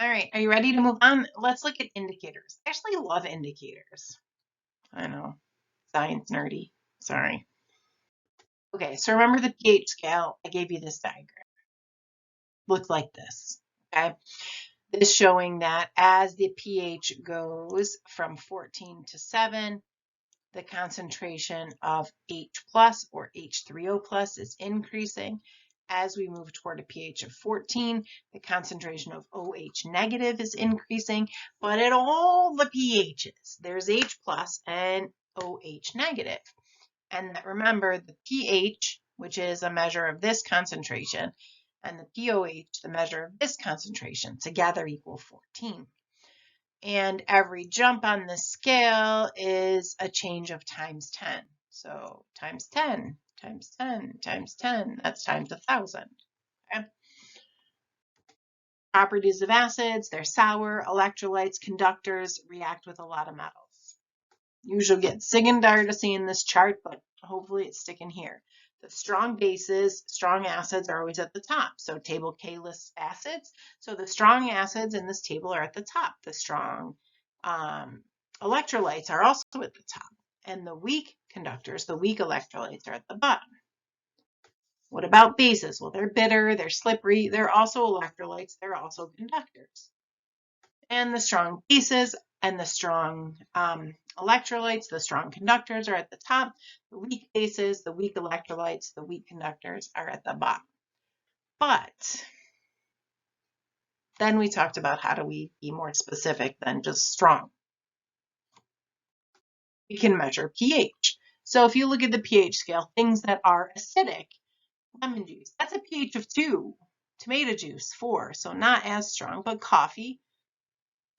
All right, are you ready to move on? Let's look at indicators. I actually love indicators. I know, science nerdy, sorry. Okay, so remember the pH scale? I gave you this diagram. Look like this, okay? This showing that as the pH goes from 14 to 7, the concentration of H plus or H3O plus is increasing. As we move toward a pH of 14, the concentration of OH negative is increasing, but at all the pHs, there's H plus and OH negative. And that, remember, the pH, which is a measure of this concentration, and the pOH, the measure of this concentration, together equal 14. And every jump on the scale is a change of times 10. So times 10, times 10, times 10, that's times 1,000. Okay? Properties of acids, they're sour, electrolytes, conductors, react with a lot of metals. Usually get sick and tired of seeing this chart, but hopefully it's sticking here. The strong bases, strong acids are always at the top. So table K lists acids. So the strong acids in this table are at the top. The strong electrolytes are also at the top. And the weak conductors, the weak electrolytes, are at the bottom. What about bases? Well, they're bitter, they're slippery, they're also electrolytes, they're also conductors. And the strong bases and the strong electrolytes, the strong conductors, are at the top. The weak bases, the weak electrolytes, the weak conductors are at the bottom. But then we talked about how do we be more specific than just strong. We can measure pH. So if you look at the pH scale, things that are acidic, lemon juice, that's a pH of 2. Tomato juice, 4, so not as strong, but coffee,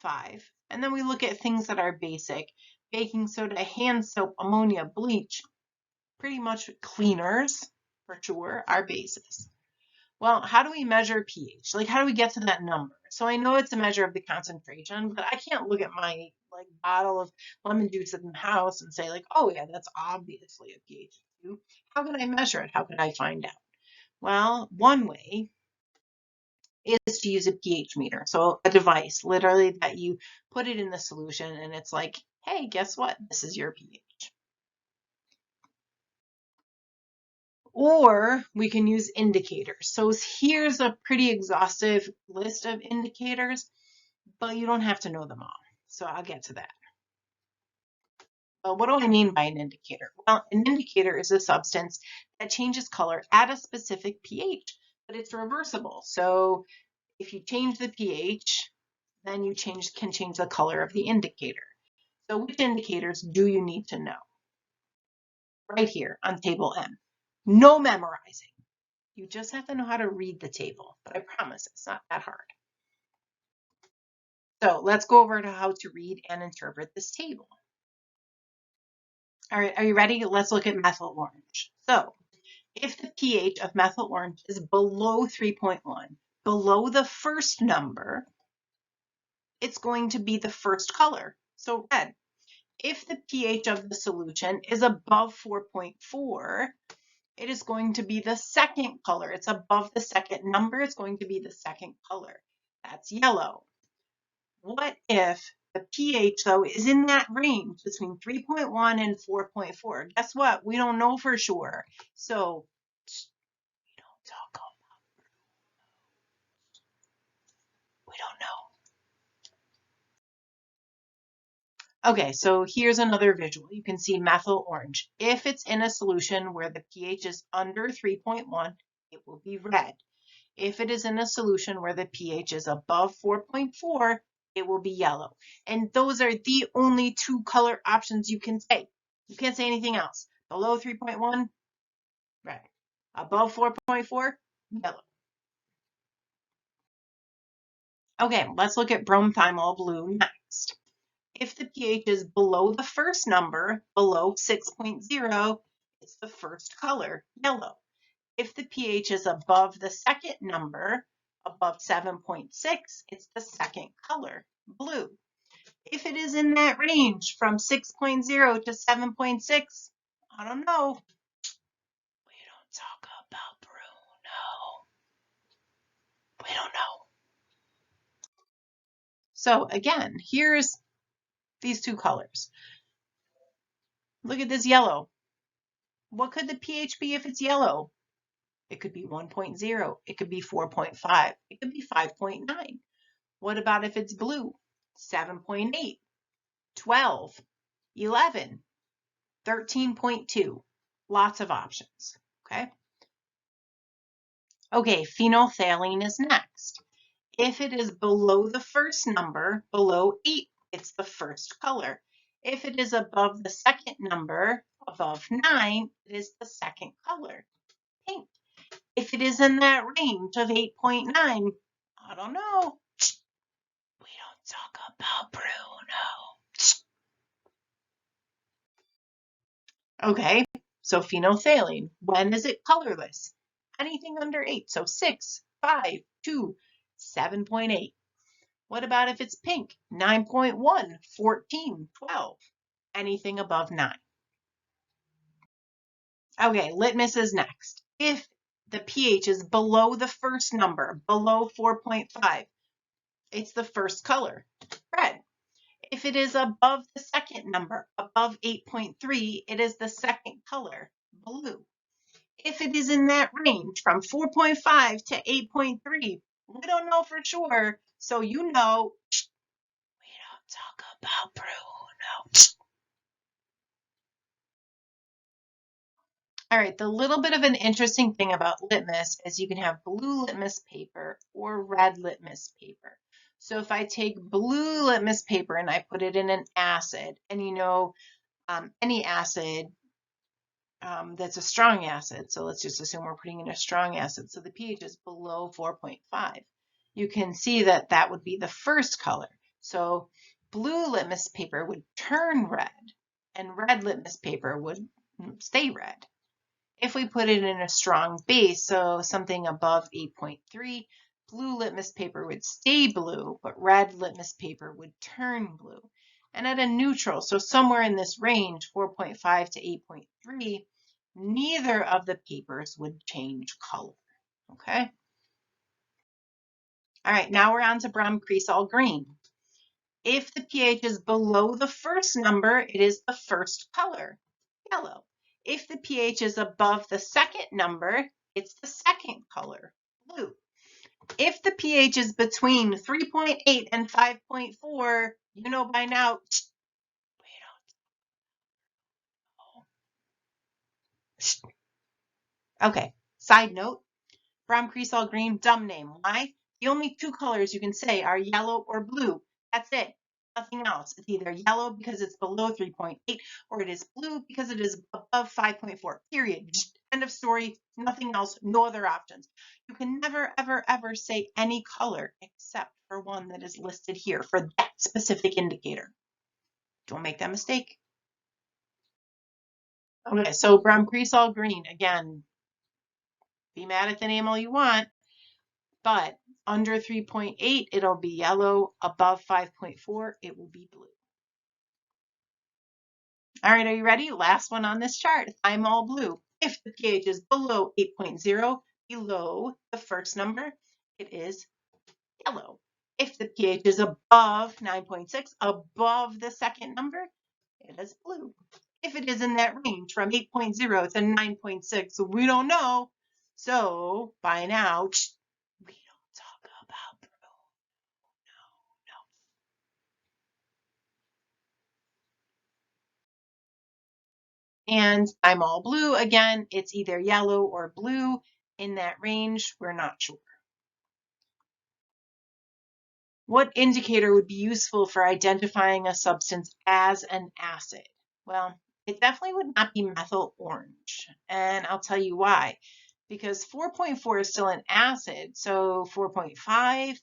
5. And then we look at things that are basic, baking soda, hand soap, ammonia, bleach, pretty much cleaners, for sure, are bases. Well, how do we measure pH? Like, how do we get to that number? So I know it's a measure of the concentration, but I can't look at my bottle of lemon juice in the house and say oh yeah, that's obviously a pH of 2. How can I measure it? How can I find out? Well, one way is to use a pH meter. So a device, literally, that you put it in the solution and it's like, hey, guess what? This is your pH. Or we can use indicators. So here's a pretty exhaustive list of indicators, but you don't have to know them all. So I'll get to that. What do I mean by an indicator? Well, an indicator is a substance that changes color at a specific pH, but it's reversible. So if you change the pH, then you can change the color of the indicator. So which indicators do you need to know? Right here on table M. No memorizing. You just have to know how to read the table, but I promise it's not that hard. So let's go over to how to read and interpret this table. All right, are you ready? Let's look at methyl orange. So if the pH of methyl orange is below 3.1, below the first number, it's going to be the first color, so red. If the pH of the solution is above 4.4, it is going to be the second color. It's above the second number. It's going to be the second color. That's yellow. What if the pH, though, is in that range between 3.1 and 4.4? Guess what? We don't know for sure. So we don't talk about it. We don't know. Okay, so here's another visual. You can see methyl orange. If it's in a solution where the pH is under 3.1, it will be red. If it is in a solution where the pH is above 4.4, it will be yellow. And those are the only two color options you can say. You can't say anything else. Below 3.1, red. Above 4.4, yellow. Okay, let's look at bromthymol blue next. If the pH is below the first number, below 6.0, it's the first color, yellow. If the pH is above the second number, above 7.6, it's the second color, blue. If it is in that range from 6.0 to 7.6, I don't know. We don't talk about Bruno. We don't know. So again, here's these two colors. Look at this yellow. What could the pH be if it's yellow? It could be 1.0. It could be 4.5. It could be 5.9. What about if it's blue? 7.8, 12, 11, 13.2. Lots of options, okay? Okay, phenolphthalein is next. If it is below the first number, below 8, it's the first color. If it is above the second number, above 9, it is the second color, pink. If it is in that range of 8.9, I don't know. We don't talk about Bruno. Okay, so phenolphthalein, when is it colorless? Anything under 8, so 6, 5, 2, 7.8. What about if it's pink? 9.1, 14, 12. Anything above 9. Okay, litmus is next. If the pH is below the first number, below 4.5, it's the first color, red. If it is above the second number, above 8.3, it is the second color, blue. If it is in that range from 4.5 to 8.3, we don't know for sure, so you know, we don't talk about Bruno. All right, the little bit of an interesting thing about litmus is you can have blue litmus paper or red litmus paper. So if I take blue litmus paper and I put it in an acid, and you know, any acid that's a strong acid, so let's just assume we're putting in a strong acid, so the pH is below 4.5. You can see that that would be the first color. So blue litmus paper would turn red, and red litmus paper would stay red. If we put it in a strong base, so something above 8.3, blue litmus paper would stay blue, but red litmus paper would turn blue. And at a neutral, so somewhere in this range, 4.5 to 8.3, neither of the papers would change color, okay? All right, now we're on to Bromcresol green. If the pH is below the first number, it is the first color, yellow. If the pH is above the second number, it's the second color, blue. If the pH is between 3.8 and 5.4, you know by now, we don't know. Okay, side note, Bromcresol green, dumb name. Why? The only two colors you can say are yellow or blue. That's it. Nothing else. It's either yellow because it's below 3.8 or it is blue because it is above 5.4. Period. End of story. Nothing else. No other options. You can never, ever, ever say any color except for one that is listed here for that specific indicator. Don't make that mistake. Okay, so Bromcresol green, again, be mad at the name all you want, but under 3.8, it'll be yellow. Above 5.4, it will be blue. All right, are you ready? Last one on this chart, thymol blue. If the pH is below 8.0, below the first number, it is yellow. If the pH is above 9.6, above the second number, it is blue. If it is in that range from 8.0 to 9.6, we don't know. So by now, we don't talk about blue. And I'm all blue. Again, it's either yellow or blue. In that range, we're not sure. What indicator would be useful for identifying a substance as an acid? Well, it definitely would not be methyl orange. And I'll tell you why. Because 4.4 is still an acid, so 4.5,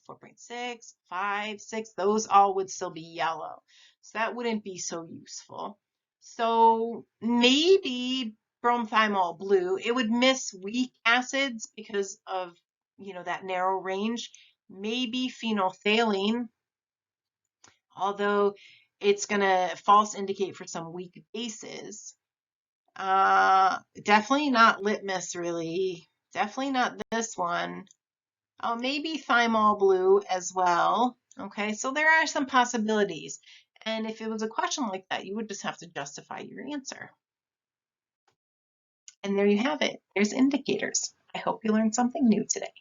4.6, 5, 6, those all would still be yellow. So that wouldn't be so useful. So maybe bromthymol blue, it would miss weak acids because of, you know, that narrow range. Maybe phenolphthalein, although it's going to false indicate for some weak bases. Definitely not litmus, really. Definitely not this one. Oh, maybe thymol blue as well. Okay, so there are some possibilities. And if it was a question like that, you would just have to justify your answer. And there you have it. There's indicators. I hope you learned something new today.